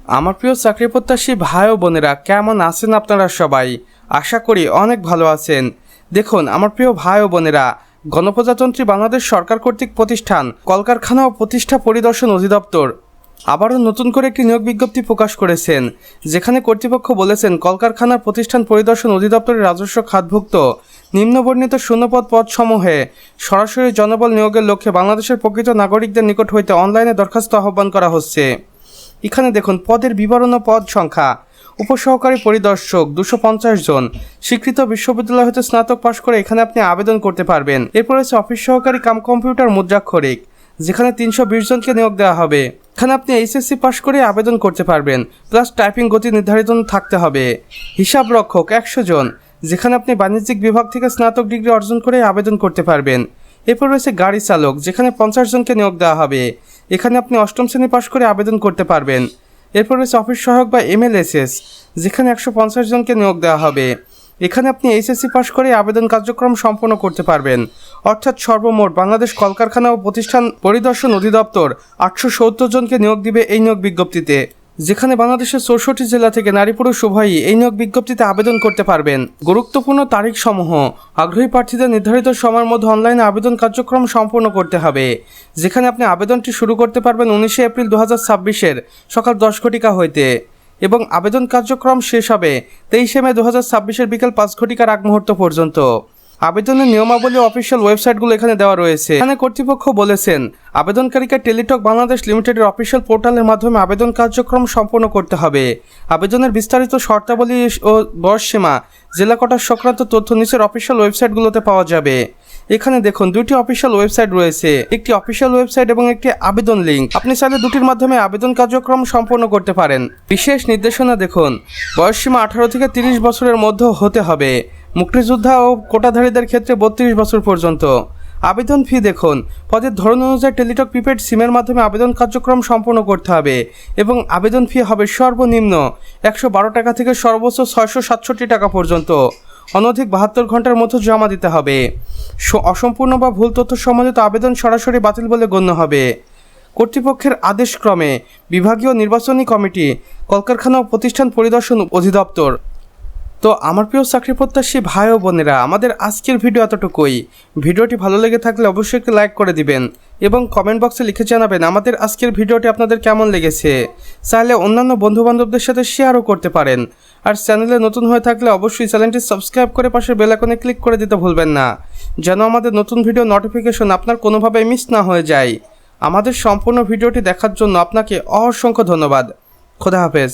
আমার প্রিয় চাকরি প্রত্যাশী ভাই ও বোনেরা, কেমন আছেন আপনারা সবাই? আশা করি অনেক ভালো আছেন। দেখুন আমার প্রিয় ভাই ও বোনেরা, গণপ্রজাতন্ত্রী বাংলাদেশ সরকার কর্তৃক প্রতিষ্ঠান কলকারখানা ও প্রতিষ্ঠা পরিদর্শন অধিদপ্তর আবারও নতুন করে একটি নিয়োগ বিজ্ঞপ্তি প্রকাশ করেছেন, যেখানে কর্তৃপক্ষ বলেছেন কলকারখানার প্রতিষ্ঠান পরিদর্শন অধিদপ্তরের রাজস্ব খাতভুক্ত নিম্নবর্ণিত শূন্যপদ পদসমূহে সরাসরি জনবল নিয়োগের লক্ষ্যে বাংলাদেশের প্রকৃত নাগরিকদের নিকট হইতে অনলাইনে দরখাস্ত আহ্বান করা হচ্ছে। এখানে দেখুন পদের বিবরণ ও পদ সংখ্যা। উপসহকারী পরিদর্শক 250 জন, স্বীকৃত বিশ্ববিদ্যালয় হতে স্নাতক পাশ করে এখানে আপনি আবেদন করতে পারবেন। এরপর হচ্ছে অফিস সহকারী কাম কম্পিউটার মুদ্রাক্ষরিক, যেখানে 320 জনকে নিয়োগ দেওয়া হবে। এখানে আপনি এইচএসসি পাশ করে আবেদন করতে পারবেন, প্লাস টাইপিং গতি নির্ধারিত থাকতে হবে। হিসাব রক্ষক 100 জন, যেখানে আপনি বাণিজ্যিক বিভাগ থেকে স্নাতক ডিগ্রি অর্জন করে আবেদন করতে পারবেন। এরপর রয়েছে গাড়ি চালক, যেখানে 50 জনকে নিয়োগ দেওয়া হবে। এখানে আপনি 8ম শ্রেণী পাশ করে আবেদন করতে পারবেন। এরপর রয়েছে অফিস সহায়ক বা এমএলএসএস, যেখানে 150 জনকে নিয়োগ দেওয়া হবে। এখানে আপনি এইচএসসি পাশ করে আবেদন কার্যক্রম সম্পন্ন করতে পারবেন। অর্থাৎ সর্বমোট বাংলাদেশ কলকারখানা ও প্রতিষ্ঠান পরিদর্শন অধিদপ্তর 870 জনকে নিয়োগ দিবে এই নিয়োগ বিজ্ঞপ্তিতে, যেখানে বাংলাদেশের 64 জেলা থেকে নারী পুরুষ উভয়ই এই নিয়োগ বিজ্ঞপ্তিতে আবেদন করতে পারবেন। গুরুত্বপূর্ণ তারিখ সমূহ: আগ্রহী প্রার্থীদের নির্ধারিত সময়ের মধ্যে অনলাইনে আবেদন কার্যক্রম সম্পন্ন করতে হবে, যেখানে আপনি আবেদনটি শুরু করতে পারবেন 19 এপ্রিল 2026 সকাল 10 ঘটিকা হইতে, এবং আবেদন কার্যক্রম শেষ হবে 23 মে 2026 বিকেল 5 ঘটিকার আগ মুহূর্ত পর্যন্ত। আবেদনের নিয়মাবলী অফিসিয়াল ওয়েবসাইটগুলো এখানে দেওয়া রয়েছে। এখানে কর্তৃপক্ষ বলেছেন আবেদনকারীকে টেলিটক বাংলাদেশ লিমিটেডের অফিসিয়াল পোর্টালের মাধ্যমে আবেদন কার্যক্রম সম্পন্ন করতে হবে। আবেদনের বিস্তারিত শর্তাবলী ও বয়সসীমা, জেলা কোটা সংক্রান্ত তথ্য নিচের অফিসিয়াল ওয়েবসাইটগুলোতে পাওয়া যাবে। এখানে দেখুন দুটি অফিসিয়াল ওয়েবসাইট রয়েছে, একটি অফিসিয়াল ওয়েবসাইট এবং একটি আবেদন লিঙ্ক। আপনি চাইলে দুটির মাধ্যমে আবেদন কার্যক্রম সম্পন্ন করতে পারেন। বিশেষ নির্দেশনা দেখুন, বয়সসীমা 18 থেকে 30 বছরের মধ্যে হতে হবে। মুক্তিযোদ্ধা ও কোটাধারীদের ক্ষেত্রে 32 বছর পর্যন্ত। আবেদন ফি দেখুন, পদের ধরন অনুযায়ী টেলিটক প্রিপেড সিমের মাধ্যমে আবেদন কার্যক্রম সম্পন্ন করতে হবে এবং আবেদন ফি হবে সর্বনিম্ন 112 টাকা থেকে সর্বোচ্চ 667 টাকা পর্যন্ত। অনধিক 72 ঘন্টার মধ্যে জমা দিতে হবে। অসম্পূর্ণ বা ভুল তথ্য সম্বন্ধিত আবেদন সরাসরি বাতিল বলে গণ্য হবে। কর্তৃপক্ষের আদেশক্রমে বিভাগীয় নির্বাচনী কমিটি কলকারখানা ও প্রতিষ্ঠান পরিদর্শন অধিদপ্তর। তো আমার প্রিয় চাকরি প্রত্যাশী ভাই ও বোনেরা, আমাদের আজকের ভিডিও এতটুকুই। ভিডিওটি ভালো লেগে থাকলে অবশ্যই একটি লাইক করে দিবেন এবং কমেন্ট বক্সে লিখে জানাবেন আমাদের আজকের ভিডিওটি আপনাদের কেমন লেগেছে। চাইলে অন্যান্য বন্ধুবান্ধবদের সাথে শেয়ারও করতে পারেন। আর চ্যানেলে নতুন হয়ে থাকলে অবশ্যই চ্যানেলটি সাবস্ক্রাইব করে পাশের বেল আইকনে ক্লিক করে দিতে ভুলবেন না, যেন আমাদের নতুন ভিডিও নোটিফিকেশন আপনার কোনোভাবে মিস না হয়ে যায়। আমাদের সম্পূর্ণ ভিডিওটি দেখার জন্য আপনাকে অসংখ্য ধন্যবাদ। খোদা হাফেজ।